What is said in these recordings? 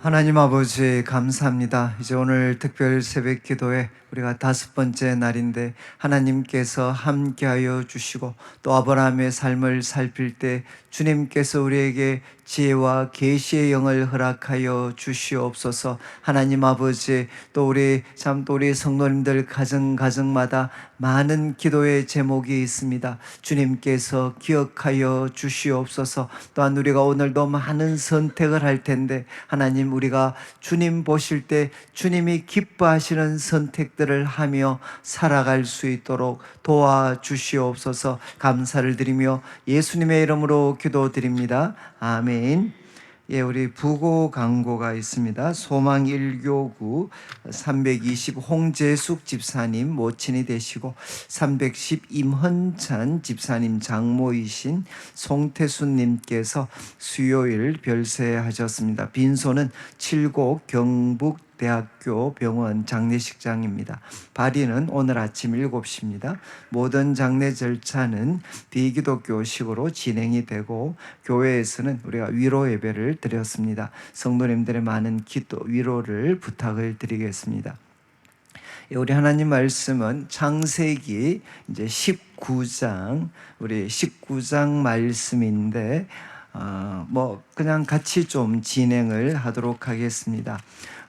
하나님 아버지 감사합니다. 이제 오늘 특별 새벽 기도회 우리가 5번째 날인데 하나님께서 함께하여 주시고 또 아브라함의 삶을 살필 때 주님께서 우리에게 지혜와 계시의 영을 허락하여 주시옵소서. 하나님 아버지, 또 우리 성도님들 가정마다 많은 기도의 제목이 있습니다. 주님께서 기억하여 주시옵소서. 또한 우리가 오늘도 많은 선택을 할 텐데 하나님, 우리가 주님 보실 때 주님이 기뻐하시는 선택들을 하며 살아갈 수 있도록 도와주시옵소서. 감사를 드리며 예수님의 이름으로 기도드립니다. 아멘. 예, 우리 부고 강고가 있습니다. 소망일교구 320 홍재숙 집사님 모친이 되시고 310 임헌찬 집사님 장모이신 송태순님께서 수요일 별세하셨습니다. 빈소는 칠곡 경북대학교 병원 장례식장입니다. 발인은 오늘 아침 7시입니다. 모든 장례 절차는 비기독교식으로 진행이 되고 교회에서는 우리가 위로 예배를 드렸습니다. 성도님들의 많은 기도, 위로를 부탁을 드리겠습니다. 우리 하나님 말씀은 창세기 이제 19장, 우리 19장 말씀인데 그냥 같이 좀 진행을 하도록 하겠습니다.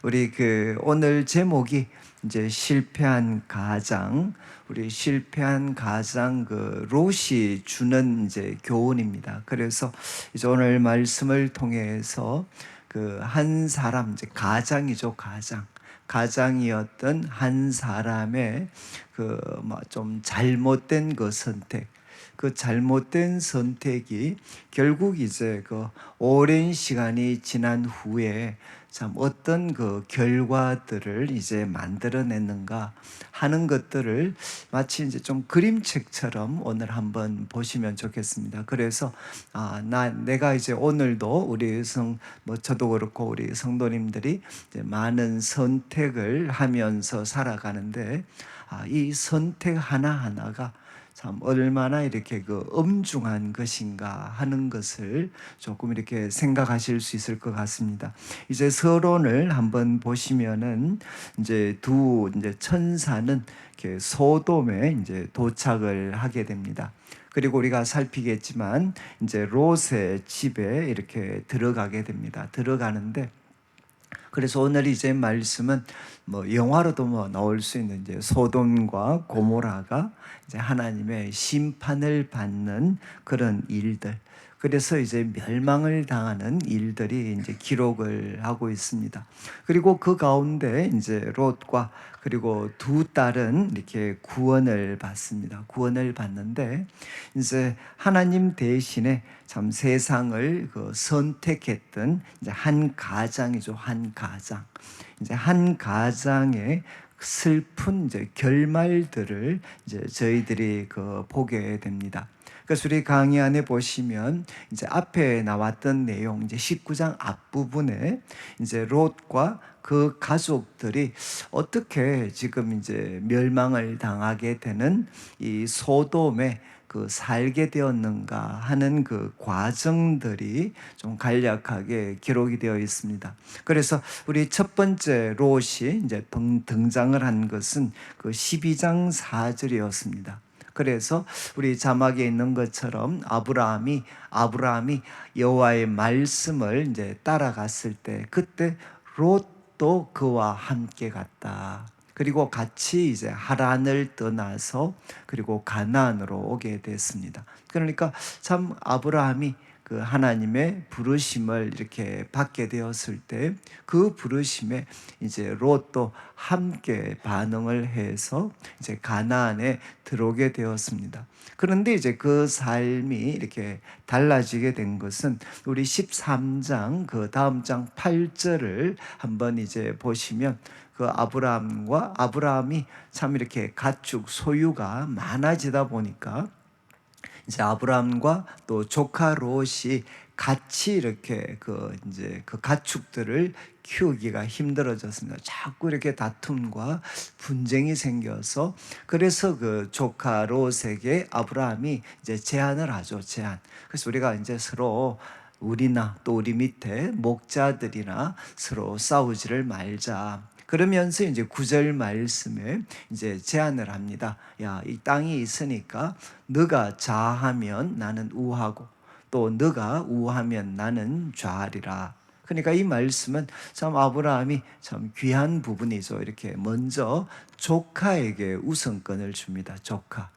우리 오늘 제목이 이제 실패한 가장, 우리 실패한 가장 롯이 주는 이제 교훈입니다. 그래서 이제 오늘 말씀을 통해서 한 사람, 이제 가장이죠, 가장이었던 한 사람의 좀 잘못된 선택, 그 잘못된 선택이 결국 이제 오랜 시간이 지난 후에 참 어떤 결과들을 이제 만들어냈는가 하는 것들을 마치 이제 좀 그림책처럼 오늘 한번 보시면 좋겠습니다. 그래서 내가 이제 오늘도 저도 그렇고 우리 성도님들이 이제 많은 선택을 하면서 살아가는데 이 선택 하나하나가 참 얼마나 이렇게 엄중한 것인가 하는 것을 조금 이렇게 생각하실 수 있을 것 같습니다. 이제 서론을 한번 보시면은 이제 천사는 이렇게 소돔에 이제 도착을 하게 됩니다. 그리고 우리가 살피겠지만 이제 롯의 집에 이렇게 들어가게 됩니다. 들어가는데, 그래서 오늘 이제 말씀은 영화로도 나올 수 있는 이제 소돔과 고모라가 이제 하나님의 심판을 받는 그런 일들, 그래서 이제 멸망을 당하는 일들이 이제 기록을 하고 있습니다. 그리고 그 가운데 이제 롯과 그리고 두 딸은 이렇게 구원을 받습니다. 구원을 받는데 이제 하나님 대신에 참 세상을 선택했던 이제 한 가장이죠. 한 가장. 이제 한 가장의 슬픈 이제 결말들을 이제 저희들이 보게 됩니다. 그래서 우리 강의 안에 보시면 이제 앞에 나왔던 내용, 이제 19장 앞부분에 이제 롯과 그 가족들이 어떻게 지금 이제 멸망을 당하게 되는 이 소돔에 살게 되었는가 하는 그 과정들이 좀 간략하게 기록이 되어 있습니다. 그래서 우리 첫 번째 롯이 이제 등장을 한 것은 12장 4절이었습니다. 그래서 우리 자막에 있는 것처럼 아브라함이 여호와의 말씀을 이제 따라갔을 때 그때 롯도 그와 함께 갔다. 그리고 같이 이제 하란을 떠나서 그리고 가나안으로 오게 됐습니다. 그러니까 참 아브라함이 하나님의 부르심을 이렇게 받게 되었을 때 그 부르심에 이제 롯도 함께 반응을 해서 이제 가나안에 들어오게 되었습니다. 그런데 이제 그 삶이 이렇게 달라지게 된 것은 우리 13장 다음 장 8절을 한번 이제 보시면 아브라함이 참 이렇게 가축 소유가 많아지다 보니까 이제 아브라함과 또 조카 롯이 같이 이렇게 이제 가축들을 키우기가 힘들어졌습니다. 자꾸 이렇게 다툼과 분쟁이 생겨서, 그래서 조카 롯에게 아브라함이 이제 제안을 하죠. 그래서 우리가 이제 서로 우리나 또 우리 밑에 목자들이나 서로 싸우지를 말자. 그러면서 이제 9절 말씀에 이제 제안을 합니다. 야, 이 땅이 있으니까 너가 좌하면 나는 우하고 또 너가 우하면 나는 좌하리라. 그러니까 이 말씀은 참 아브라함이 참 귀한 부분이죠. 이렇게 먼저 조카에게 우선권을 줍니다. 조카.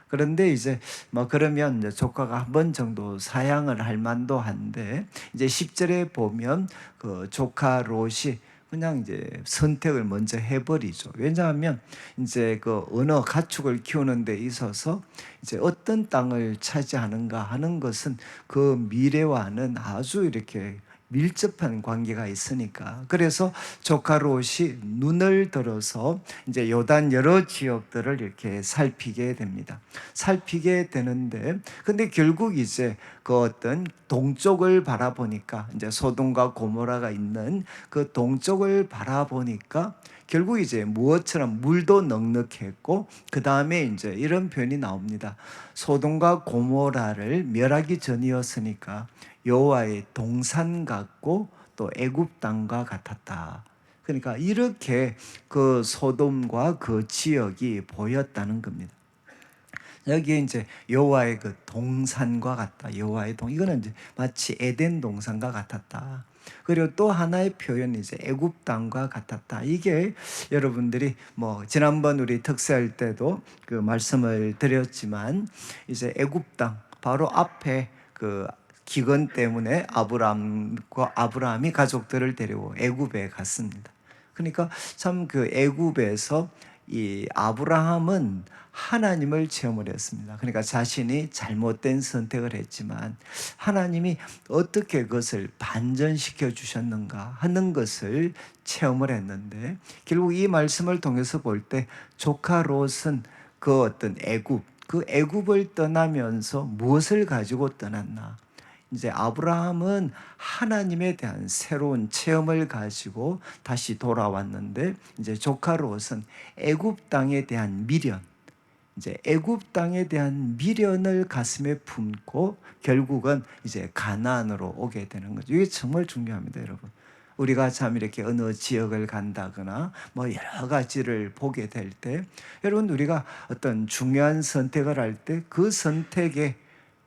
그런데 이제 뭐 그러면 이제 조카가 한 번 정도 사양을 할 만도 한데 이제 10절에 보면 그 조카 롯이 그냥 이제 선택을 먼저 해버리죠. 왜냐하면 이제 그 어느 가축을 키우는 데 있어서 이제 어떤 땅을 차지하는가 하는 것은 그 미래와는 아주 이렇게 밀접한 관계가 있으니까. 그래서 조카 롯이 눈을 들어서 이제 요단 여러 지역들을 이렇게 살피게 됩니다. 살피게 되는데, 근데 결국 이제 그 어떤 동쪽을 바라보니까, 이제 소돔과 고모라가 있는 그 동쪽을 바라보니까 결국 이제 무엇처럼 물도 넉넉했고, 그 다음에 이제 이런 표현이 나옵니다. 소돔과 고모라를 멸하기 전이었으니까 여호와의 동산 같고 또 애굽 땅과 같았다. 그러니까 이렇게 그 소돔과 그 지역이 보였다는 겁니다. 여기에 이제 여호와의 그 동산과 같다. 여호와의 동, 이거는 이제 마치 에덴 동산과 같았다. 그리고 또 하나의 표현이 이제 애굽 땅과 같았다. 이게 여러분들이 뭐 지난번 우리 특세할 때도 그 말씀을 드렸지만 이제 애굽 땅 바로 앞에 그 기근 때문에 아브라함이 가족들을 데리고 애굽에 갔습니다. 그러니까 참 그 애굽에서 이 아브라함은 하나님을 체험을 했습니다. 그러니까 자신이 잘못된 선택을 했지만 하나님이 어떻게 그것을 반전시켜 주셨는가 하는 것을 체험을 했는데, 결국 이 말씀을 통해서 볼 때 조카 롯은 그 어떤 애굽, 그 애굽을 떠나면서 무엇을 가지고 떠났나? 이제 아브라함은 하나님에 대한 새로운 체험을 가지고 다시 돌아왔는데, 이제 조카 롯은 애굽 땅에 대한 미련, 이제 애굽 땅에 대한 미련을 가슴에 품고 결국은 이제 가나안으로 오게 되는 거죠. 이게 정말 중요합니다, 여러분. 우리가 참 이렇게 어느 지역을 간다거나 뭐 여러 가지를 보게 될 때, 여러분 우리가 어떤 중요한 선택을 할 때 그 선택의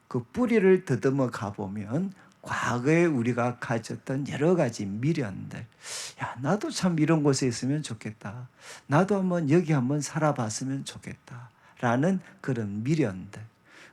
그 뿌리를 더듬어 가보면 과거에 우리가 가졌던 여러 가지 미련들, 야, 나도 참 이런 곳에 있으면 좋겠다, 나도 한번 여기 한번 살아봤으면 좋겠다 라는 그런 미련들,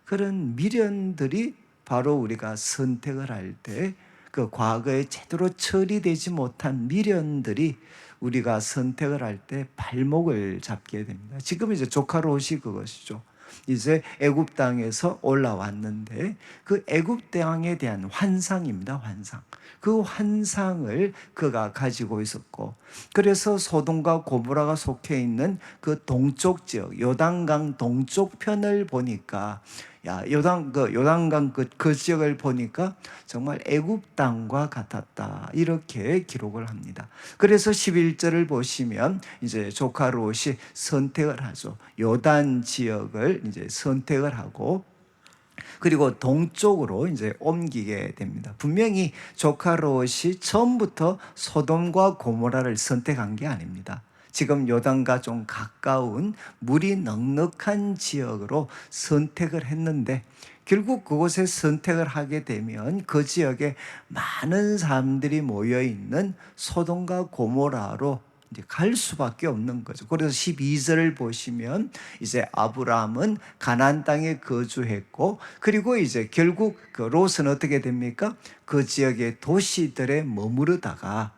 그런 미련들이 바로 우리가 선택을 할 때 그 과거에 제대로 처리되지 못한 미련들이 우리가 선택을 할 때 발목을 잡게 됩니다. 지금 이제 조카 롯이 그것이죠. 이제 애굽 땅에서 올라왔는데 그 애굽 땅에 대한 환상입니다. 환상. 그 환상을 그가 가지고 있었고, 그래서 소돔과 고모라가 속해 있는 그 동쪽 지역, 요단강 동쪽 편을 보니까, 야, 요단강 그 지역을 보니까 정말 애굽 땅과 같았다. 이렇게 기록을 합니다. 그래서 11절을 보시면 이제 조카 롯이 선택을 하죠. 요단 지역을 이제 선택을 하고, 그리고 동쪽으로 이제 옮기게 됩니다. 분명히 조카 롯이 처음부터 소돔과 고모라를 선택한 게 아닙니다. 지금 요단과 좀 가까운 물이 넉넉한 지역으로 선택을 했는데, 결국 그곳에 선택을 하게 되면 그 지역에 많은 사람들이 모여 있는 소돔과 고모라로 이제 갈 수밖에 없는 거죠. 그래서 12절을 보시면 이제 아브라함은 가나안 땅에 거주했고, 그리고 이제 결국 그 롯은 어떻게 됩니까? 그 지역의 도시들에 머무르다가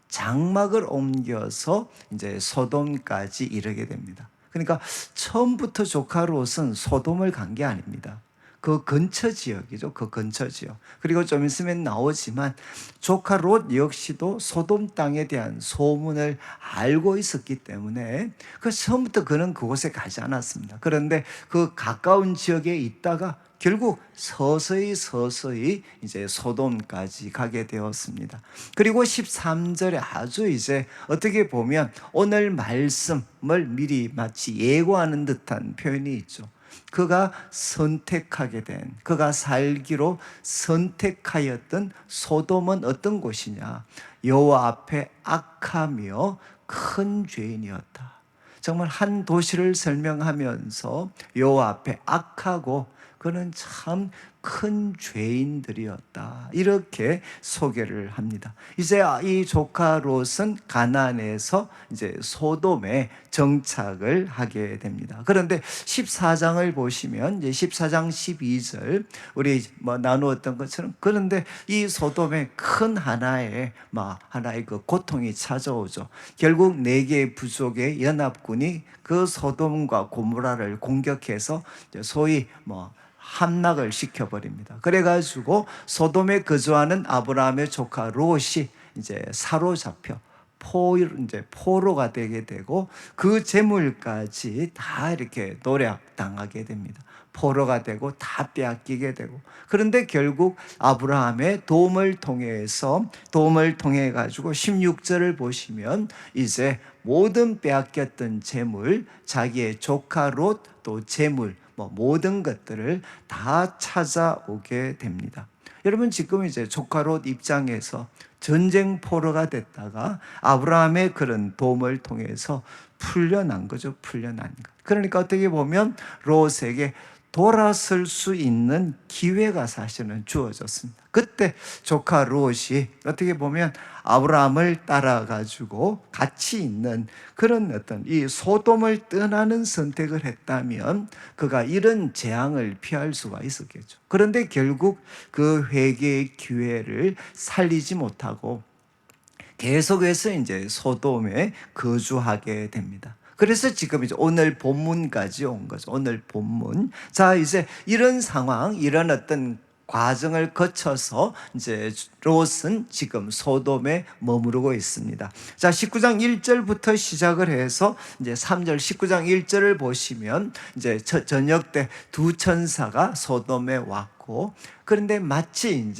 장막을 옮겨서 이제 소돔까지 이르게 됩니다. 그러니까 처음부터 조카 롯은 소돔을 간 게 아닙니다. 그 근처 지역이죠. 그 근처 지역. 그리고 좀 있으면 나오지만 조카 롯 역시도 소돔 땅에 대한 소문을 알고 있었기 때문에 그 처음부터 그는 그곳에 가지 않았습니다. 그런데 그 가까운 지역에 있다가 결국 서서히 이제 소돔까지 가게 되었습니다. 그리고 13절에 아주 이제 어떻게 보면 오늘 말씀을 미리 마치 예고하는 듯한 표현이 있죠. 그가 선택하게 된, 그가 살기로 선택하였던 소돔은 어떤 곳이냐? 여호와 앞에 악하며 큰 죄인이었다. 정말 한 도시를 설명하면서 여호와 앞에 악하고 그는 참 큰 죄인들이었다, 이렇게 소개를 합니다. 이제 이 조카 롯은 가나안에서 이제 소돔에 정착을 하게 됩니다. 그런데 14장을 보시면 이제 14장 12절 우리 나누었던 것처럼, 그런데 이 소돔에 큰 하나의 그 고통이 찾아오죠. 결국 4개의 부족의 연합군이 그 소돔과 고모라를 공격해서 소위 함락을 시켜버립니다. 그래가지고 소돔에 거주하는 아브라함의 조카 롯이 이제 사로잡혀 포로가 되게 되고 그 재물까지 다 이렇게 노략당하게 됩니다. 포로가 되고 다 빼앗기게 되고, 그런데 결국 아브라함의 도움을 통해 가지고 16절을 보시면 이제 모든 빼앗겼던 재물, 자기의 조카 롯 또 재물 모든 것들을 다 찾아오게 됩니다. 여러분, 지금 이제 조카 롯 입장에서 전쟁 포로가 됐다가 아브라함의 그런 도움을 통해서 풀려난 거죠. 풀려난 것. 그러니까 어떻게 보면 롯에게 돌아설 수 있는 기회가 사실은 주어졌습니다. 그때 조카 롯이 어떻게 보면 아브라함을 따라가지고 같이 있는 그런 어떤 이 소돔을 떠나는 선택을 했다면 그가 이런 재앙을 피할 수가 있었겠죠. 그런데 결국 그 회개의 기회를 살리지 못하고 계속해서 이제 소돔에 거주하게 됩니다. 그래서 지금 이제 오늘 본문까지 온 거죠. 오늘 본문. 자, 이제 이런 상황, 이런 어떤 과정을 거쳐서 이제 롯은 지금 소돔에 머무르고 있습니다. 자, 19장 1절부터 시작을 해서 이제 3절, 19장 1절을 보시면 이제 저녁 때 두 천사가 소돔에 왔고, 그런데 마침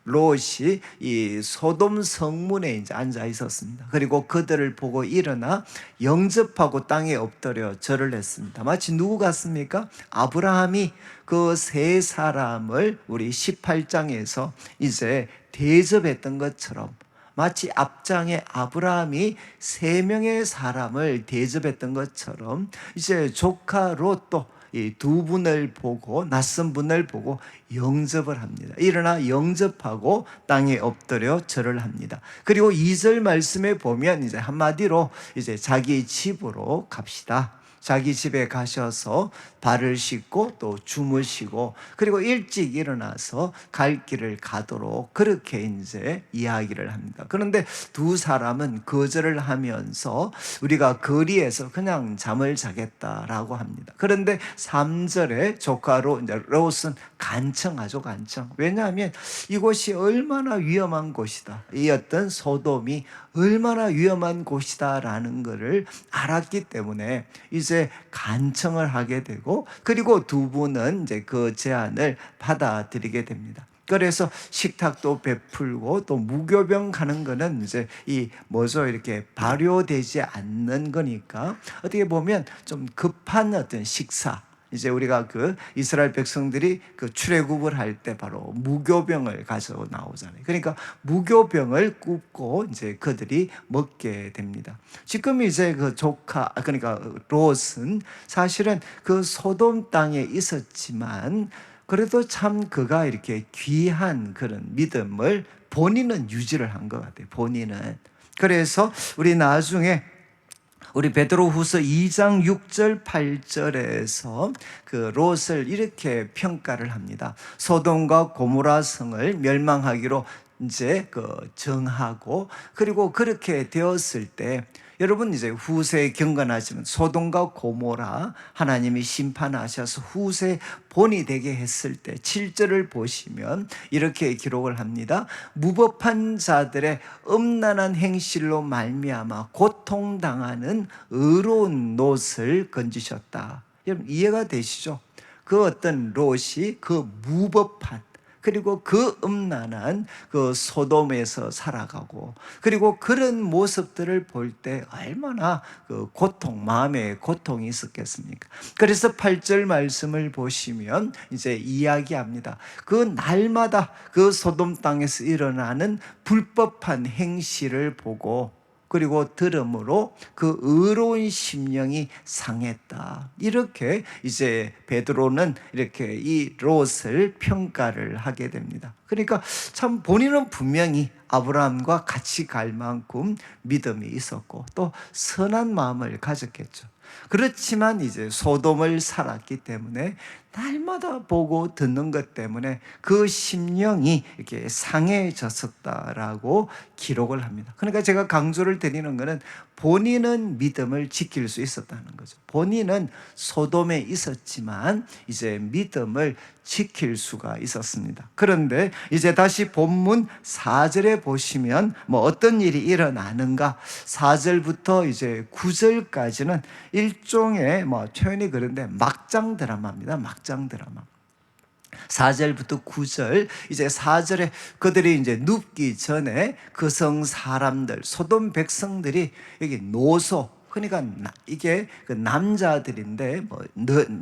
롯이 이 소돔 성문에 이제 앉아 있었습니다. 그리고 그들을 보고 일어나 영접하고 땅에 엎드려 절을 했습니다. 마치 누구 같습니까? 아브라함이 그 세 사람을 우리 18장에서 이제 대접했던 것처럼, 마치 앞장에 아브라함이 3명의 사람을 대접했던 것처럼 이제 조카 롯도 이 두 분을 보고, 낯선 분을 보고 영접을 합니다. 일어나 영접하고 땅에 엎드려 절을 합니다. 그리고 2절 말씀에 보면 이제 한마디로 이제 자기 집으로 갑시다. 자기 집에 가셔서 발을 씻고 또 주무시고, 그리고 일찍 일어나서 갈 길을 가도록 그렇게 이제 이야기를 합니다. 그런데 두 사람은 거절을 하면서 우리가 거리에서 그냥 잠을 자겠다라고 합니다. 그런데 3절에 조카로 이제 롯은 간청하죠, 간청. 왜냐하면 이곳이 얼마나 위험한 곳이다, 이 어떤 소돔이 얼마나 위험한 곳이다라는 것을 알았기 때문에 이제 간청을 하게 되고, 그리고 두 분은 이제 그 제안을 받아들이게 됩니다. 그래서 식탁도 베풀고 또 무교병 가는 거는 이제 이렇게 발효되지 않는 거니까 어떻게 보면 좀 급한 어떤 식사, 이제 우리가 그 이스라엘 백성들이 그 출애굽을 할 때 바로 무교병을 가지고 나오잖아요. 그러니까 무교병을 굽고 이제 그들이 먹게 됩니다. 지금 이제 그 그러니까 롯은 사실은 그 소돔 땅에 있었지만 그래도 참 그가 이렇게 귀한 그런 믿음을 본인은 유지를 한 것 같아요. 본인은. 그래서 우리 나중에 우리 베드로후서 2장 6절 8절에서 그 롯을 이렇게 평가를 합니다. 소돔과 고모라 성을 멸망하기로 이제 정하고, 그리고 그렇게 되었을 때 여러분 이제 후세에 경건하시면 소돔과 고모라 하나님이 심판하셔서 후세 본이 되게 했을 때 7절을 보시면 이렇게 기록을 합니다. 무법한 자들의 음란한 행실로 말미암아 고통당하는 의로운 롯을 건지셨다. 여러분 이해가 되시죠? 그 어떤 롯이 그 무법한, 그리고 그 음란한 그 소돔에서 살아가고, 그리고 그런 모습들을 볼 때 얼마나 그 고통, 마음의 고통이 있었겠습니까? 그래서 8절 말씀을 보시면 이제 이야기합니다. 그 날마다 그 소돔 땅에서 일어나는 불법한 행실을 보고, 그리고 들음으로 그 의로운 심령이 상했다. 이렇게 이제 베드로는 이렇게 이 롯을 평가를 하게 됩니다. 그러니까 참 본인은 분명히 아브라함과 같이 갈 만큼 믿음이 있었고 또 선한 마음을 가졌겠죠. 그렇지만 이제 소돔을 살았기 때문에 날마다 보고 듣는 것 때문에 그 심령이 이렇게 상해졌었다라고 기록을 합니다. 그러니까 제가 강조를 드리는 것은 본인은 믿음을 지킬 수 있었다는 거죠. 본인은 소돔에 있었지만 이제 믿음을 지킬 수가 있었습니다. 그런데 이제 다시 본문 4절에 보시면 뭐 어떤 일이 일어나는가, 4절부터 이제 9절까지는 일종의 뭐 표현이 그런데 막장 드라마입니다. 막장 드라마. 4절부터 9절, 이제 4절에 그들이 이제 눕기 전에 그 성 사람들, 소돔 백성들이 여기 노소, 그러니까 이게 그 남자들인데 뭐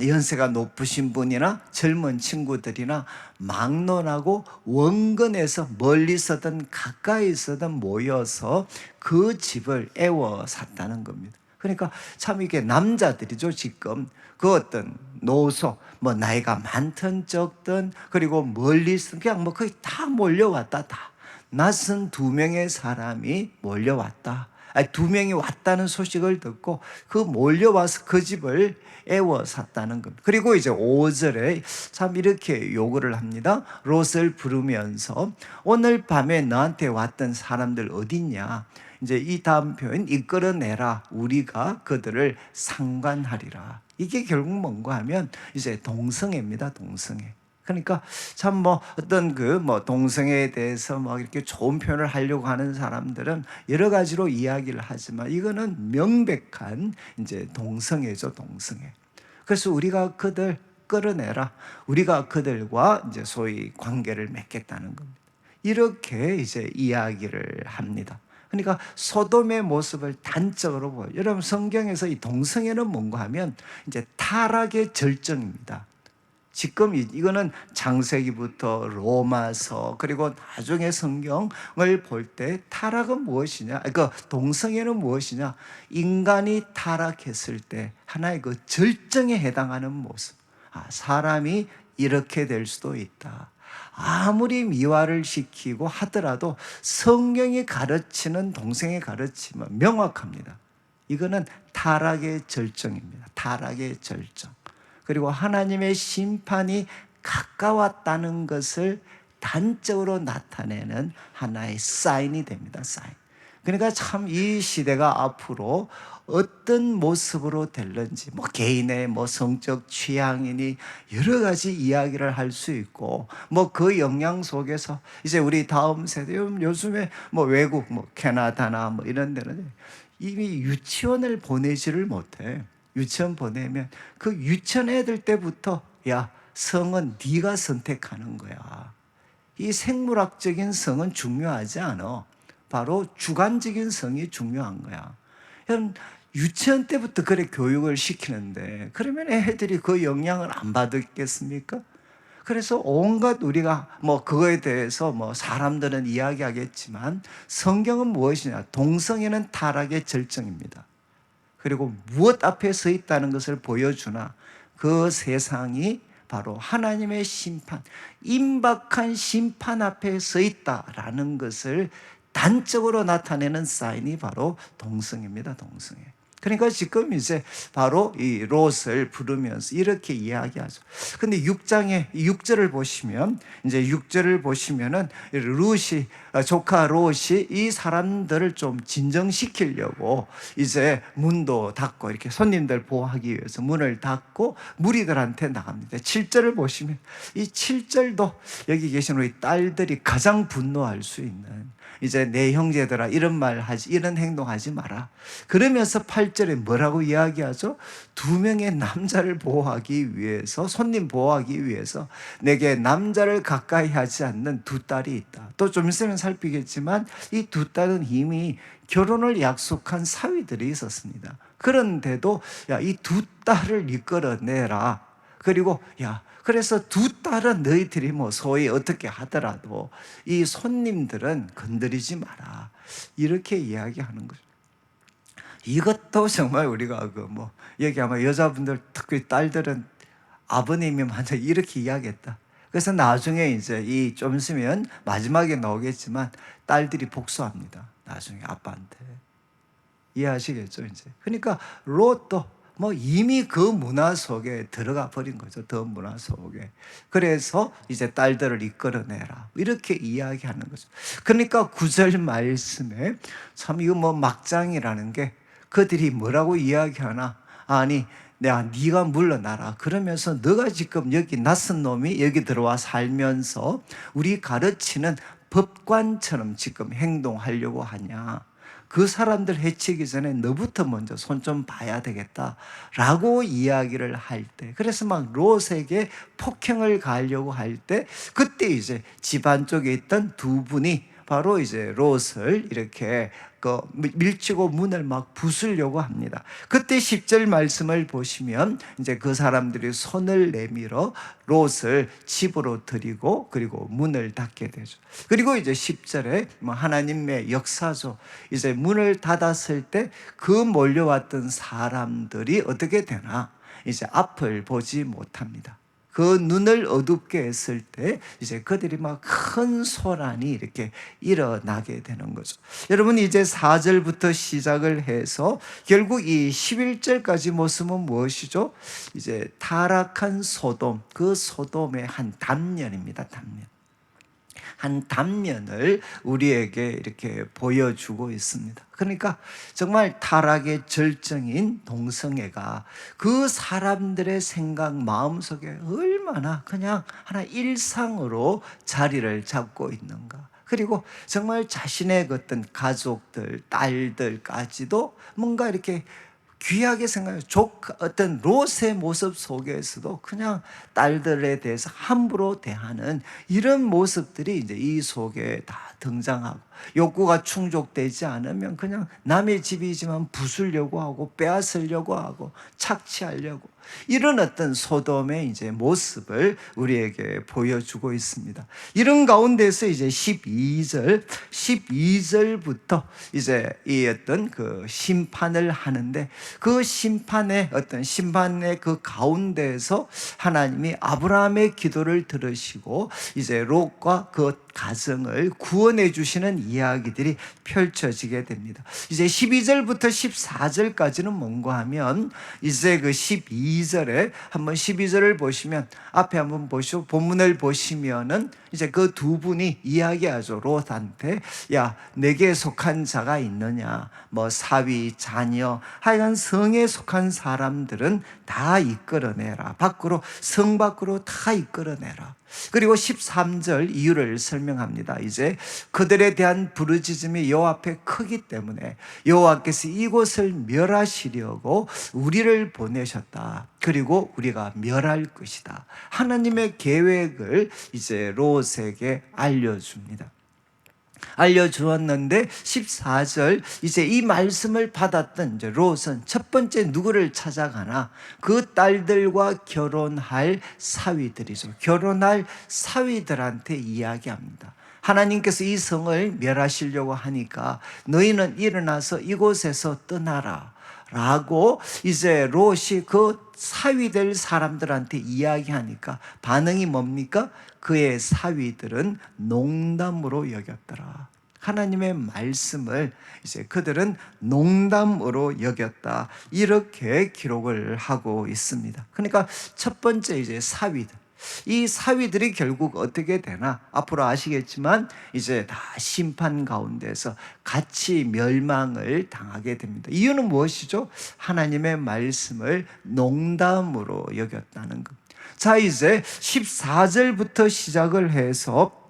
연세가 높으신 분이나 젊은 친구들이나 막론하고 원근에서 멀리서든 가까이서든 모여서 그 집을 애워 샀다는 겁니다. 그러니까 참 이게 남자들이죠. 지금 그 어떤 노소, 뭐 나이가 많든 적든, 그리고 멀리서 그냥 뭐 거의 다 몰려왔다. 다 낯선 2명의 사람이 몰려왔다. 아니, 2명이 왔다는 소식을 듣고 그 몰려와서 그 집을 애워 샀다는 겁니다. 그리고 이제 5절에 참 이렇게 요구를 합니다. 롯을 부르면서 오늘 밤에 너한테 왔던 사람들 어딨냐? 이제 이 다음 표현, 이끌어내라. 우리가 그들을 상관하리라. 이게 결국 뭔가 하면 이제 동성애입니다. 동성애. 그러니까 참 뭐 어떤 그 뭐 동성애에 대해서 막 이렇게 좋은 표현을 하려고 하는 사람들은 여러 가지로 이야기를 하지만 이거는 명백한 이제 동성애죠. 동성애. 그래서 우리가 그들 끌어내라. 우리가 그들과 이제 소위 관계를 맺겠다는 겁니다. 이렇게 이제 이야기를 합니다. 그러니까 소돔의 모습을 단적으로 보여요. 여러분, 성경에서 이 동성애는 뭔가 하면 이제 타락의 절정입니다. 지금 이거는 창세기부터 로마서, 그리고 나중에 성경을 볼 때 타락은 무엇이냐? 그 동성애는 무엇이냐? 인간이 타락했을 때 하나의 그 절정에 해당하는 모습. 사람이 이렇게 될 수도 있다. 아무리 미화를 시키고 하더라도 성경이 가르치는 동성애 가르침은 명확합니다. 이거는 타락의 절정입니다. 타락의 절정. 그리고 하나님의 심판이 가까웠다는 것을 단적으로 나타내는 하나의 사인이 됩니다. 사인. 그러니까 참 이 시대가 앞으로 어떤 모습으로 될는지, 뭐 개인의 뭐 성적 취향이니 여러 가지 이야기를 할 수 있고, 뭐 그 영향 속에서 이제 우리 다음 세대, 요즘에 뭐 외국, 뭐 캐나다나 뭐 이런 데는 이미 유치원을 보내지를 못해. 유치원 보내면 그 유치원 애들 때부터 야, 성은 네가 선택하는 거야. 이 생물학적인 성은 중요하지 않아. 바로 주관적인 성이 중요한 거야. 유치원 때부터 그래 교육을 시키는데 그러면 애들이 그 영향을 안 받겠습니까? 그래서 온갖 우리가 뭐 그거에 대해서 뭐 사람들은 이야기하겠지만 성경은 무엇이냐? 동성애는 타락의 절정입니다. 그리고 무엇 앞에 서 있다는 것을 보여주나 그 세상이 바로 하나님의 심판, 임박한 심판 앞에 서 있다라는 것을 단적으로 나타내는 사인이 바로 동성애입니다. 동성애. 그러니까 지금 이제 바로 이 롯을 부르면서 이렇게 이야기하죠. 근데 6절을 보시면, 이제 6절을 보시면은 롯이, 조카 롯이 이 사람들을 좀 진정시키려고 이제 문도 닫고 이렇게 손님들 보호하기 위해서 문을 닫고 무리들한테 나갑니다. 7절을 보시면 이 7절도 여기 계신 우리 딸들이 가장 분노할 수 있는, 이제 내 형제들아 이런 말 하지, 이런 행동하지 마라. 그러면서 8절 8절에 뭐라고 이야기하죠? 두 명의 남자를 보호하기 위해서, 손님 보호하기 위해서 내게 남자를 가까이 하지 않는 두 딸이 있다. 또 좀 있으면 살피겠지만 이 두 딸은 이미 결혼을 약속한 사위들이 있었습니다. 그런데도 야, 이 두 딸을 이끌어내라. 그리고 야, 그래서 두 딸은 너희들이 뭐 소위 어떻게 하더라도 이 손님들은 건드리지 마라. 이렇게 이야기하는 거죠. 이것도 정말 우리가 여기 아마 여자분들 특히 딸들은 아버님이 만약 이렇게 이야기했다. 그래서 나중에 이제 이 좀 있으면 마지막에 나오겠지만 딸들이 복수합니다. 나중에 아빠한테. 이해하시겠죠, 이제. 그러니까 롯도 이미 그 문화 속에 들어가 버린 거죠. 더 문화 속에. 그래서 이제 딸들을 이끌어내라. 이렇게 이야기하는 거죠. 그러니까 9절 말씀에 참 이거 막장이라는 게 그들이 뭐라고 이야기하나? 아니, 네가 물러나라. 그러면서 너가 지금 여기 낯선 놈이 여기 들어와 살면서 우리 가르치는 법관처럼 지금 행동하려고 하냐? 그 사람들 해치기 전에 너부터 먼저 손 좀 봐야 되겠다라고 이야기를 할 때, 그래서 막 롯에게 폭행을 가하려고 할 때, 그때 이제 집안 쪽에 있던 두 분이 바로 이제 롯을 이렇게 밀치고 문을 막 부수려고 합니다. 그때 10절 말씀을 보시면 이제 그 사람들이 손을 내밀어 롯을 집으로 들이고 그리고 문을 닫게 되죠. 그리고 이제 10절에 하나님의 역사죠. 이제 문을 닫았을 때 그 몰려왔던 사람들이 어떻게 되나? 이제 앞을 보지 못합니다. 그 눈을 어둡게 했을 때 이제 그들이 막 큰 소란이 이렇게 일어나게 되는 거죠. 여러분, 이제 4절부터 시작을 해서 결국 이 11절까지 모습은 무엇이죠? 이제 타락한 소돔, 그 소돔의 한 단면입니다. 한 단면을 우리에게 이렇게 보여주고 있습니다. 그러니까 정말 타락의 절정인 동성애가 그 사람들의 생각, 마음속에 얼마나 그냥 하나 일상으로 자리를 잡고 있는가. 그리고 정말 자신의 어떤 가족들, 딸들까지도 뭔가 이렇게 귀하게 생각해요. 어떤 롯의 모습 속에서도 그냥 딸들에 대해서 함부로 대하는 이런 모습들이 이제 이 속에 다 등장하고, 욕구가 충족되지 않으면 그냥 남의 집이지만 부수려고 하고 빼앗으려고 하고 착취하려고, 이런 어떤 소돔의 이제 모습을 우리에게 보여주고 있습니다. 이런 가운데서 이제 12절부터 이제 이 어떤 그 심판을 하는데, 그 심판의 그 가운데에서 하나님이 아브라함의 기도를 들으시고 이제 롯과 그 가정을 구원해 주시는 이야기들이 펼쳐지게 됩니다. 이제 12절부터 14절까지는 뭔가 하면, 이제 그 12절에 한번 12절을 보시면, 앞에 한번 보시고 본문을 보시면은 이제 그 두 분이 이야기하죠. 롯한테, 야, 내게 속한 자가 있느냐? 사위, 자녀, 하여간 성에 속한 사람들은 다 이끌어내라. 성 밖으로 다 이끌어내라. 그리고 13절 이유를 설명합니다. 이제 그들에 대한 부르짖음이 여호와 앞에 크기 때문에 여호와께서 이곳을 멸하시려고 우리를 보내셨다. 그리고 우리가 멸할 것이다. 하나님의 계획을 이제 롯에게 알려주었는데 14절, 이제 이 말씀을 받았던 이제 롯은 첫 번째 누구를 찾아가나? 그 딸들과 결혼할 사위들이죠. 결혼할 사위들한테 이야기합니다. 하나님께서 이 성을 멸하시려고 하니까 너희는 일어나서 이곳에서 떠나라 라고 이제 롯이 그 사위될 사람들한테 이야기하니까 반응이 뭡니까? 그의 사위들은 농담으로 여겼더라. 하나님의 말씀을 이제 그들은 농담으로 여겼다. 이렇게 기록을 하고 있습니다. 그러니까 첫 번째 이제 사위들. 이 사위들이 결국 어떻게 되나? 앞으로 아시겠지만 이제 다 심판 가운데서 같이 멸망을 당하게 됩니다. 이유는 무엇이죠? 하나님의 말씀을 농담으로 여겼다는 것. 자, 이제 14절부터 시작을 해서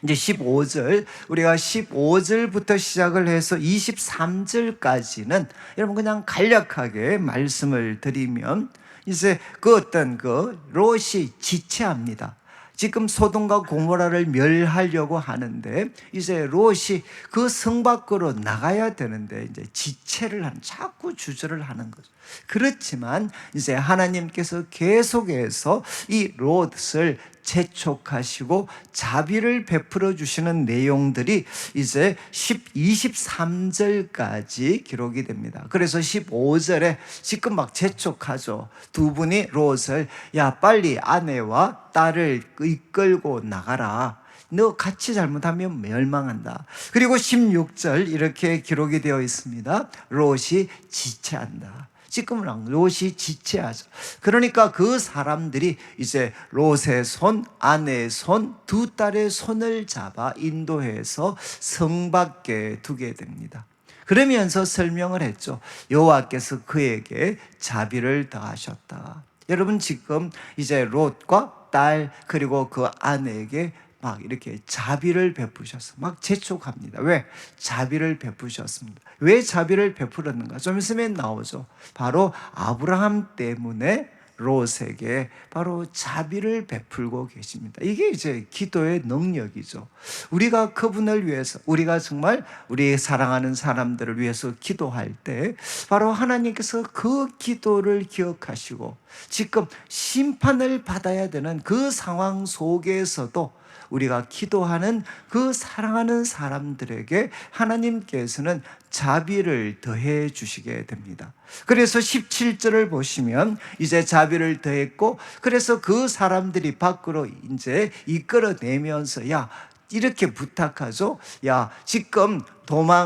이제 15절, 우리가 15절부터 시작을 해서 23절까지는 여러분 그냥 간략하게 말씀을 드리면, 이제 그 어떤 그 롯이 지체합니다. 지금 소돔과 고모라를 멸하려고 하는데, 이제 롯이 그 성 밖으로 나가야 되는데 이제 지체를 하는, 자꾸 주저를 하는 거죠. 그렇지만 이제 하나님께서 계속해서 이 롯을 재촉하시고 자비를 베풀어 주시는 내용들이 이제 23절까지 기록이 됩니다. 그래서 15절에 지금 막 재촉하죠. 두 분이 롯을, 야 빨리 아내와 딸을 이끌고 나가라, 너 같이 잘못하면 멸망한다. 그리고 16절 이렇게 기록이 되어 있습니다. 롯이 지체한다. 지금은 롯이 지체하죠. 그러니까 그 사람들이 이제 롯의 손, 아내의 손, 두 딸의 손을 잡아 인도해서 성 밖에 두게 됩니다. 그러면서 설명을 했죠. 여호와께서 그에게 자비를 더하셨다. 여러분 지금 이제 롯과 딸 그리고 그 아내에게 막 이렇게 자비를 베푸셔서 막 재촉합니다. 왜? 자비를 베푸셨습니다. 왜 자비를 베풀었는가? 좀 있으면 나오죠. 바로 아브라함 때문에 롯에게 바로 자비를 베풀고 계십니다. 이게 이제 기도의 능력이죠. 우리가 그분을 위해서, 우리가 정말 우리 사랑하는 사람들을 위해서 기도할 때 바로 하나님께서 그 기도를 기억하시고 지금 심판을 받아야 되는 그 상황 속에서도 우리가 기도하는 그 사랑하는 사람들에게 하나님께서는 자비를 더해 주시게 됩니다. 그래서 17절을 보시면 이제 자비를 더했고, 그래서 그 사람들이 밖으로 이제 이끌어내면서, 야 이렇게 부탁하죠. 야 지금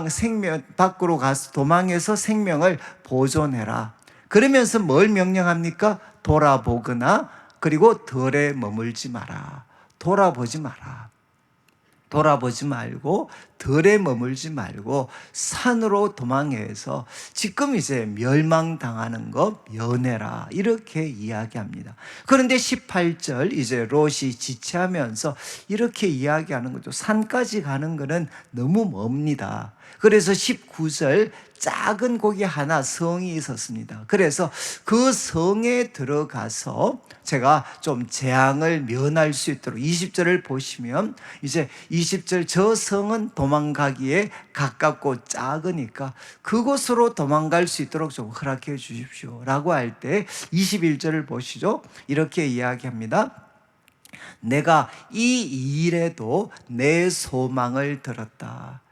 생명 밖으로 가서 도망해서 생명을 보존해라. 그러면서 뭘 명령합니까? 돌아보거나 그리고 덜에 머물지 마라. 돌아보지 마라. 돌아보지 말고 덜에 머물지 말고 산으로 도망해서 지금 이제 멸망당하는 거 면해라, 이렇게 이야기합니다. 그런데 18절 이제 롯이 지체하면서 이렇게 이야기하는 거죠. 산까지 가는 거는 너무 멉니다. 그래서 19절 작은 고기 하나 성이 있었습니다. 그래서 그 성에 들어가서 제가 좀 재앙을 면할 수 있도록 20절을 보시면 이제 20절 저 성은 도망가기에 가깝고 작으니까 그곳으로 도망갈 수 있도록 좀 허락해 주십시오 라고 할 때 21절을 보시죠. 이렇게 이야기합니다. 내가 이 일에도 내 소망을 들었다.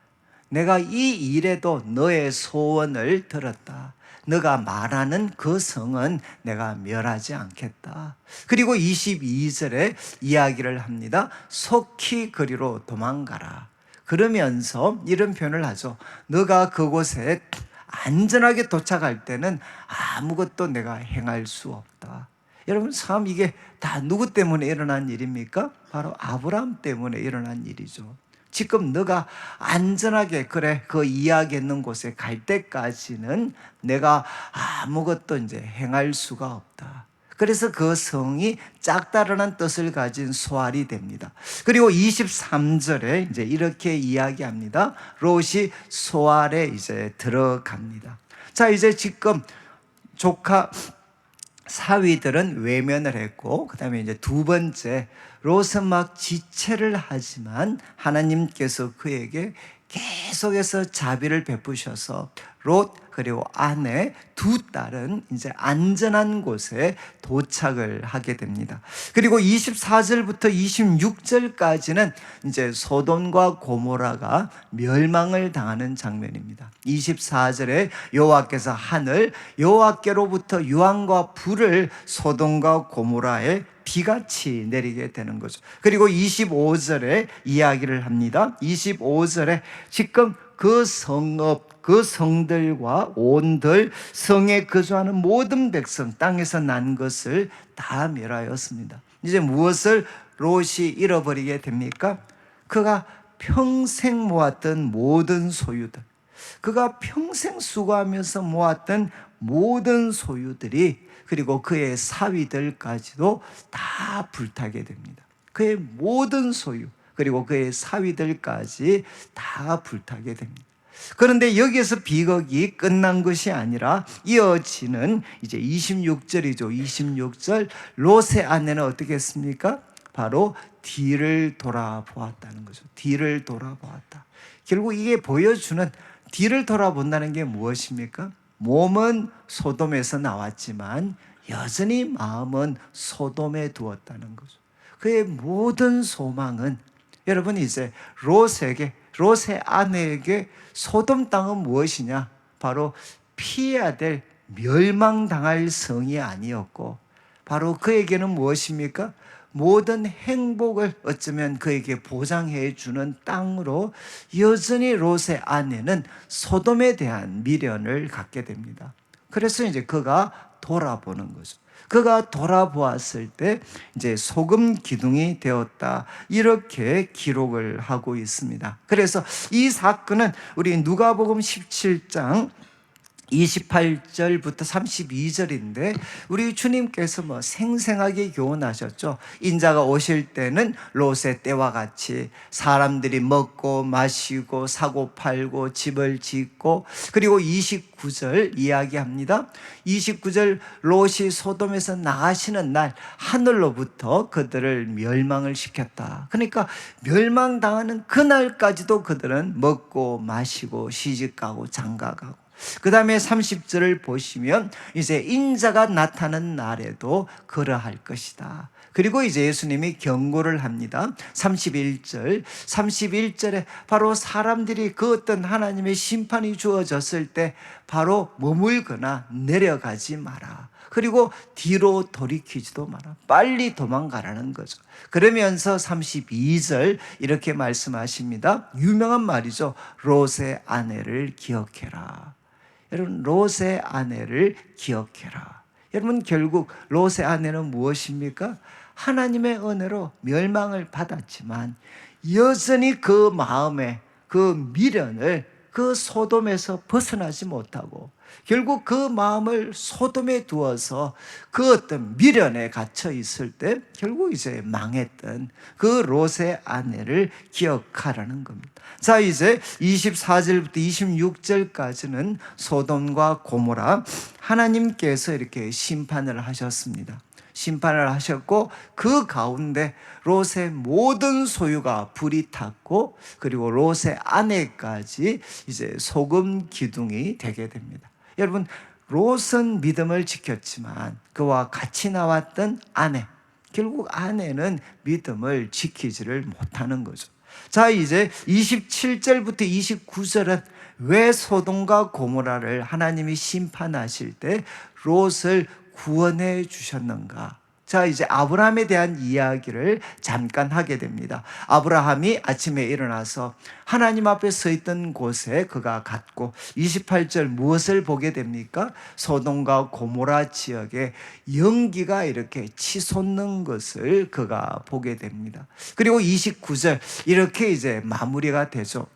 내가 이 일에도 너의 소원을 들었다. 너가 말하는 그 성은 내가 멸하지 않겠다. 그리고 22절에 이야기를 합니다. 속히 그리로 도망가라. 그러면서 이런 표현을 하죠. 너가 그곳에 안전하게 도착할 때는 아무것도 내가 행할 수 없다. 여러분 참 이게 다 누구 때문에 일어난 일입니까? 바로 아브라함 때문에 일어난 일이죠. 지금 너가 안전하게 그래 그 이야기했는 곳에 갈 때까지는 내가 아무것도 이제 행할 수가 없다. 그래서 그 성이 짝다르는 뜻을 가진 소알이 됩니다. 그리고 23절에 이제 이렇게 이야기합니다. 롯이 소알에 이제 들어갑니다. 자, 이제 지금 조카 사위들은 외면을 했고, 그 다음에 이제 두 번째, 롯은 막 지체를 하지만 하나님께서 그에게 계속해서 자비를 베푸셔서 롯 그리고 아내 두 딸은 이제 안전한 곳에 도착을 하게 됩니다. 그리고 24절부터 26절까지는 이제 소돔과 고모라가 멸망을 당하는 장면입니다. 24절에 여호와께서 하늘 여호와께로부터 유황과 불을 소돔과 고모라에 비같이 내리게 되는 거죠. 그리고 25절에 이야기를 합니다. 25절에 지금 그 성읍, 그 성들과 온들, 성에 거주하는 모든 백성, 땅에서 난 것을 다 멸하였습니다. 이제 무엇을 롯이 잃어버리게 됩니까? 그가 평생 모았던 모든 소유들, 그가 평생 수고하면서 모았던 모든 소유들이, 그리고 그의 사위들까지도 다 불타게 됩니다. 그의 모든 소유, 그리고 그의 사위들까지 다 불타게 됩니다. 그런데 여기에서 비극이 끝난 것이 아니라 이어지는 이제 26절이죠. 26절 롯의 아내는 어떻게 했습니까? 바로 뒤를 돌아보았다는 거죠. 뒤를 돌아보았다. 결국 이게 보여주는, 뒤를 돌아본다는 게 무엇입니까? 몸은 소돔에서 나왔지만 여전히 마음은 소돔에 두었다는 거죠. 그의 모든 소망은, 여러분 이제 롯의 아내에게 소돔 땅은 무엇이냐? 바로 피해야 될, 멸망당할 성이 아니었고, 바로 그에게는 무엇입니까? 모든 행복을 어쩌면 그에게 보장해 주는 땅으로 여전히 롯의 아내는 소돔에 대한 미련을 갖게 됩니다. 그래서 이제 그가 돌아보는 거죠. 그가 돌아보았을 때 이제 소금 기둥이 되었다, 이렇게 기록을 하고 있습니다. 그래서 이 사건은 우리 누가복음 17장 28절부터 32절인데 우리 주님께서 생생하게 교훈하셨죠. 인자가 오실 때는 롯의 때와 같이 사람들이 먹고 마시고 사고 팔고 집을 짓고, 그리고 29절 이야기합니다. 29절 롯이 소돔에서 나가시는 날 하늘로부터 그들을 멸망을 시켰다. 그러니까 멸망당하는 그날까지도 그들은 먹고 마시고 시집가고 장가가고, 그 다음에 30절을 보시면 이제 인자가 나타나는 날에도 그러할 것이다. 그리고 이제 예수님이 경고를 합니다. 31절에 바로 사람들이 그 어떤 하나님의 심판이 주어졌을 때 바로 머물거나 내려가지 마라. 그리고 뒤로 돌이키지도 마라. 빨리 도망가라는 거죠. 그러면서 32절 이렇게 말씀하십니다. 유명한 말이죠. 롯의 아내를 기억해라. 여러분, 롯의 아내를 기억해라. 여러분, 결국 롯의 아내는 무엇입니까? 하나님의 은혜로 멸망을 받았지만 여전히 그 마음에 그 미련을 그 소돔에서 벗어나지 못하고, 결국 그 마음을 소돔에 두어서 그 어떤 미련에 갇혀 있을 때 결국 이제 망했던 그 롯의 아내를 기억하라는 겁니다. 자, 이제 24절부터 26절까지는 소돔과 고모라, 하나님께서 이렇게 심판을 하셨습니다. 심판을 하셨고 그 가운데 롯의 모든 소유가 불이 탔고, 그리고 롯의 아내까지 이제 소금 기둥이 되게 됩니다. 여러분, 롯은 믿음을 지켰지만 그와 같이 나왔던 아내, 결국 아내는 믿음을 지키지를 못하는 거죠. 자, 이제 27절부터 29절은 왜 소돔과 고모라를 하나님이 심판하실 때 롯을 구원해 주셨는가? 자, 이제 아브라함에 대한 이야기를 잠깐 하게 됩니다. 아브라함이 아침에 일어나서 하나님 앞에 서 있던 곳에 그가 갔고, 28절 무엇을 보게 됩니까? 소돔과 고모라 지역에 연기가 이렇게 치솟는 것을 그가 보게 됩니다. 그리고 29절 이렇게 이제 마무리가 되죠.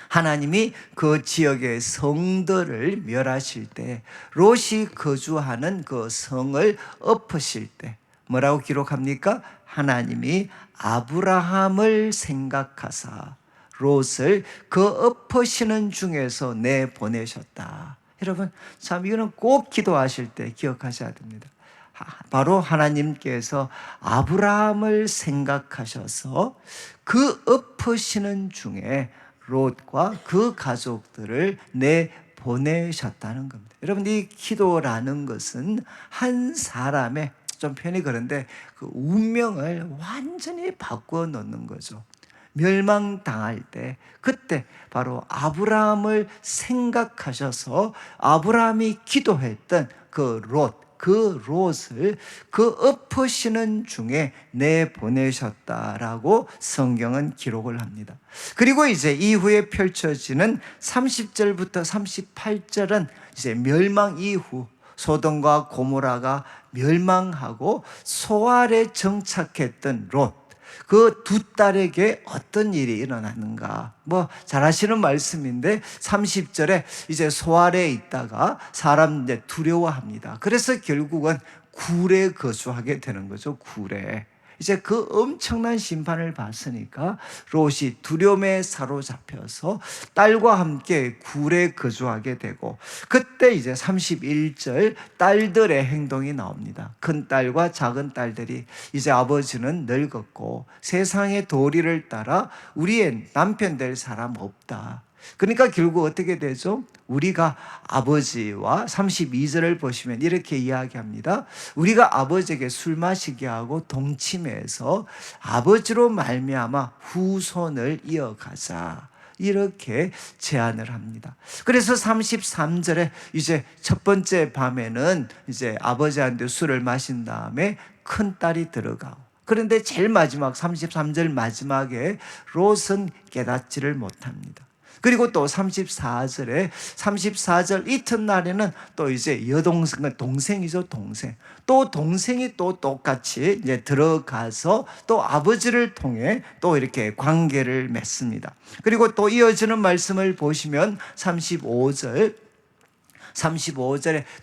하나님이 그 지역의 성들을 멸하실 때, 롯이 거주하는 그 성을 엎으실 때 뭐라고 기록합니까? 하나님이 아브라함을 생각하사 롯을 그 엎으시는 중에서 내보내셨다. 여러분, 참 이거는 꼭 기도하실 때 기억하셔야 됩니다. 바로 하나님께서 아브라함을 생각하셔서 그 엎으시는 중에 롯과 그 가족들을 내보내셨다는 겁니다. 여러분, 이 기도라는 것은 한 사람의, 좀 편히 그런데 그 운명을 완전히 바꾸어 놓는 거죠. 멸망당할 때, 그때 바로 아브라함을 생각하셔서 아브라함이 기도했던 그 롯을 그 엎으시는 중에 내보내셨다라고 성경은 기록을 합니다. 그리고 이제 이후에 펼쳐지는 30절부터 38절은 이제 멸망 이후 소돔과 고모라가 멸망하고 소알에 정착했던 롯, 그 두 딸에게 어떤 일이 일어나는가? 잘 아시는 말씀인데 30절에 이제 소알에 있다가 사람 두려워합니다. 그래서 결국은 굴에 거주하게 되는 거죠. 굴에. 이제 그 엄청난 심판을 봤으니까 롯이 두려움에 사로잡혀서 딸과 함께 굴에 거주하게 되고, 그때 이제 31절 딸들의 행동이 나옵니다. 큰 딸과 작은 딸들이 이제 아버지는 늙었고 세상의 도리를 따라 우리의 남편 될 사람 없다. 그러니까 결국 어떻게 되죠? 우리가 아버지와 32절을 보시면 이렇게 이야기합니다. 우리가 아버지에게 술 마시게 하고 동침해서 아버지로 말미암아 후손을 이어가자, 이렇게 제안을 합니다. 그래서 33절에 이제 첫 번째 밤에는 이제 아버지한테 술을 마신 다음에 큰 딸이 들어가고, 그런데 제일 마지막 33절 마지막에 롯은 깨닫지를 못합니다. 그리고 또 34절 이튿날에는 또 이제 여동생, 동생이죠, 동생. 또 동생이 또 똑같이 이제 들어가서 또 아버지를 통해 또 이렇게 관계를 맺습니다. 그리고 또 이어지는 말씀을 보시면 35절에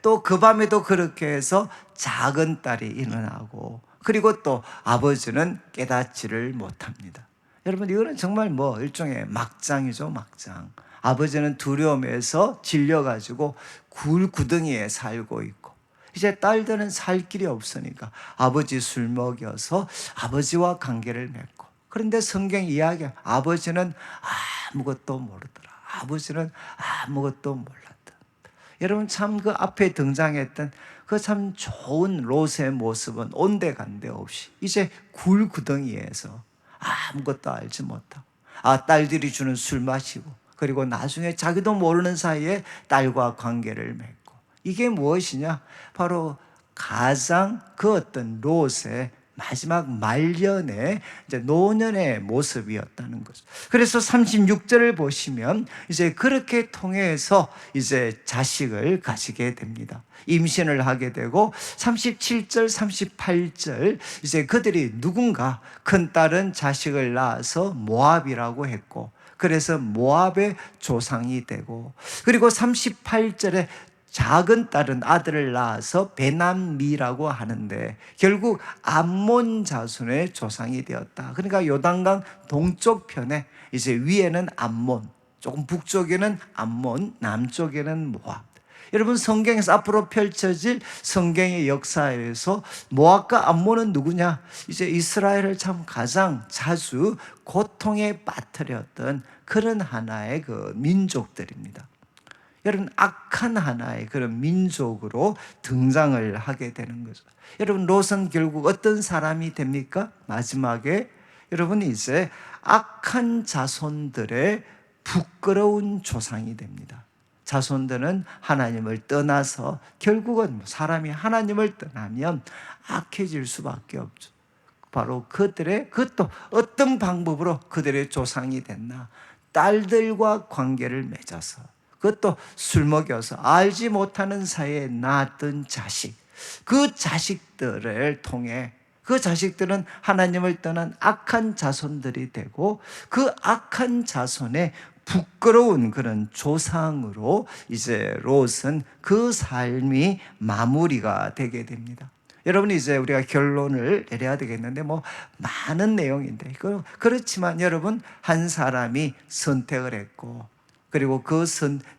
또 그 밤에도 그렇게 해서 작은 딸이 일어나고, 그리고 또 아버지는 깨닫지를 못합니다. 여러분, 이거는 정말 뭐 일종의 막장이죠, 막장. 아버지는 두려움에서 질려가지고 굴구덩이에 살고 있고, 이제 딸들은 살 길이 없으니까 아버지 술 먹여서 아버지와 관계를 맺고, 그런데 성경 이야기 아버지는 아무것도 모르더라. 아버지는 아무것도 몰랐다. 여러분, 참 그 앞에 등장했던 그 참 좋은 롯의 모습은 온데간데 없이 이제 굴구덩이에서 아무것도 알지 못하고, 딸들이 주는 술 마시고, 그리고 나중에 자기도 모르는 사이에 딸과 관계를 맺고, 이게 무엇이냐? 바로 가장 그 어떤 롯의 마지막 말년의 이제 노년의 모습이었다는 거죠. 그래서 36절을 보시면 이제 그렇게 통해서 이제 자식을 가지게 됩니다. 임신을 하게 되고, 37절, 38절 이제 그들이 누군가 큰 딸은 자식을 낳아서 모압이라고 했고, 그래서 모압의 조상이 되고, 그리고 38절에 작은 딸은 아들을 낳아서 베남미라고 하는데 결국 암몬 자손의 조상이 되었다. 그러니까 요단강 동쪽 편에 이제 위에는 암몬, 조금 북쪽에는 암몬, 남쪽에는 모압. 여러분, 성경에서 앞으로 펼쳐질 성경의 역사에서 모압과 암몬은 누구냐? 이제 이스라엘을 참 가장 자주 고통에 빠뜨렸던 그런 하나의 그 민족들입니다. 여러분, 악한 하나의 그런 민족으로 등장을 하게 되는 거죠. 여러분, 롯은 결국 어떤 사람이 됩니까? 마지막에 여러분 이제 악한 자손들의 부끄러운 조상이 됩니다. 자손들은 하나님을 떠나서 결국은 사람이 하나님을 떠나면 악해질 수밖에 없죠. 바로 그들의 그것도 어떤 방법으로 그들의 조상이 됐나? 딸들과 관계를 맺어서, 그것도 술 먹여서 알지 못하는 사이에 낳았던 자식, 그 자식들을 통해 그 자식들은 하나님을 떠난 악한 자손들이 되고, 그 악한 자손의 부끄러운 그런 조상으로 이제 롯은 그 삶이 마무리가 되게 됩니다. 여러분, 이제 우리가 결론을 내려야 되겠는데 뭐 많은 내용인데, 그렇지만 여러분, 한 사람이 선택을 했고, 그리고 그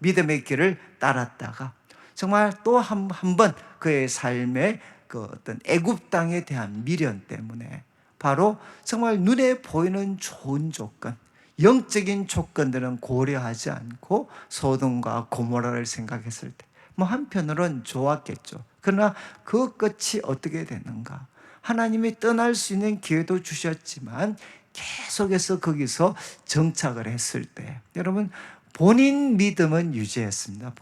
믿음의 길을 따랐다가 정말 또 한 번 그의 삶의 그 어떤 애굽 땅에 대한 미련 때문에 바로 정말 눈에 보이는 좋은 조건, 영적인 조건들은 고려하지 않고 소돔과 고모라를 생각했을 때 뭐 한편으론 좋았겠죠. 그러나 그 끝이 어떻게 되는가? 하나님이 떠날 수 있는 기회도 주셨지만 계속해서 거기서 정착을 했을 때 여러분, 본인 믿음은 유지했습니다.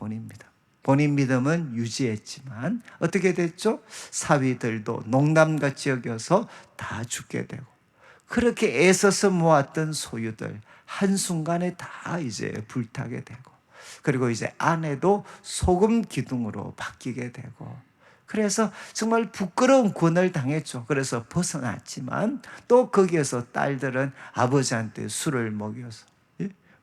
본인 믿음은 유지했지만 어떻게 됐죠? 사위들도 농담같이 여겨서 다 죽게 되고, 그렇게 애써서 모았던 소유들 한순간에 다 이제 불타게 되고, 그리고 이제 아내도 소금 기둥으로 바뀌게 되고, 그래서 정말 부끄러운 구원을 당했죠. 그래서 벗어났지만 또 거기에서 딸들은 아버지한테 술을 먹여서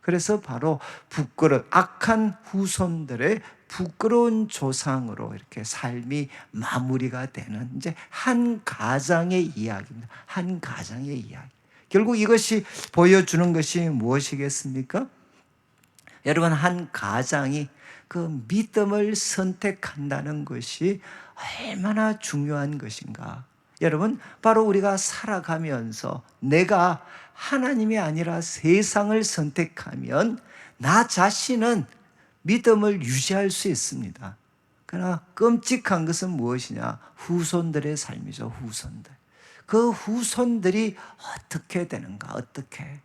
그래서 바로 부끄러운 악한 후손들의 부끄러운 조상으로 이렇게 삶이 마무리가 되는 이제 한 가정의 이야기입니다. 한 가정의 이야기. 결국 이것이 보여주는 것이 무엇이겠습니까? 여러분, 한 가장이 그 믿음을 선택한다는 것이 얼마나 중요한 것인가. 여러분, 바로 우리가 살아가면서 내가 하나님이 아니라 세상을 선택하면 나 자신은 믿음을 유지할 수 있습니다. 그러나 끔찍한 것은 무엇이냐? 후손들의 삶이죠. 후손들. 그 후손들이 어떻게 되는가? 어떻게?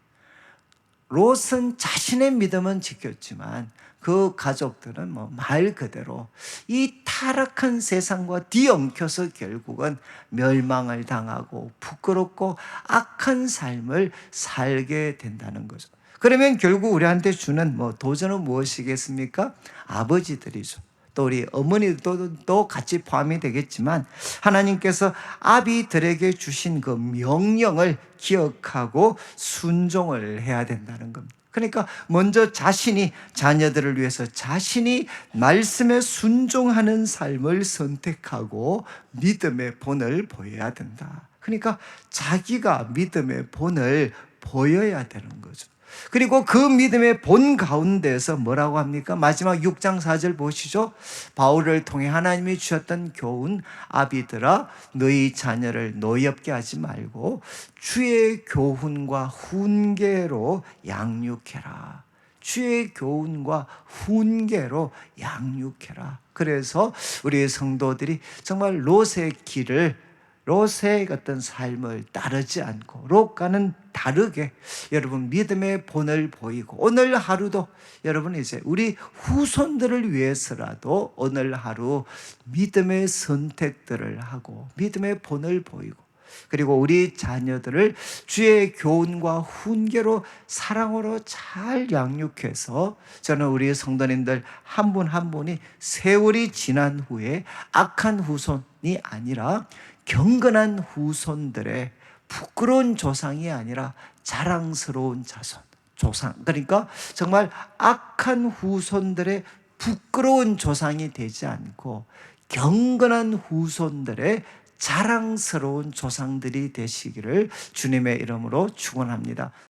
롯은 자신의 믿음은 지켰지만 그 가족들은 말 그대로 이 타락한 세상과 뒤엉켜서 결국은 멸망을 당하고 부끄럽고 악한 삶을 살게 된다는 거죠. 그러면 결국 우리한테 주는 도전은 무엇이겠습니까? 아버지들이죠. 또 우리 어머니들도 같이 포함이 되겠지만 하나님께서 아비들에게 주신 그 명령을 기억하고 순종을 해야 된다는 겁니다. 그러니까 먼저 자신이 자녀들을 위해서 자신이 말씀에 순종하는 삶을 선택하고 믿음의 본을 보여야 된다. 그러니까 자기가 믿음의 본을 보여야 되는 거죠. 그리고 그 믿음의 본 가운데서 뭐라고 합니까? 마지막 6장 4절 보시죠. 바울을 통해 하나님이 주셨던 교훈, 아비들아 너희 자녀를 노엽게 하지 말고 주의 교훈과 훈계로 양육해라. 주의 교훈과 훈계로 양육해라. 그래서 우리 성도들이 정말 롯의 길을, 롯의 어떤 삶을 따르지 않고 롯과는 다르게 여러분 믿음의 본을 보이고, 오늘 하루도 여러분 이제 우리 후손들을 위해서라도 오늘 하루 믿음의 선택들을 하고 믿음의 본을 보이고, 그리고 우리 자녀들을 주의 교훈과 훈계로 사랑으로 잘 양육해서 저는 우리 성도님들 한 분 한 분이 세월이 지난 후에 악한 후손이 아니라 경건한 후손들의 부끄러운 조상이 아니라 자랑스러운 조상. 그러니까 정말 악한 후손들의 부끄러운 조상이 되지 않고 경건한 후손들의 자랑스러운 조상들이 되시기를 주님의 이름으로 축원합니다.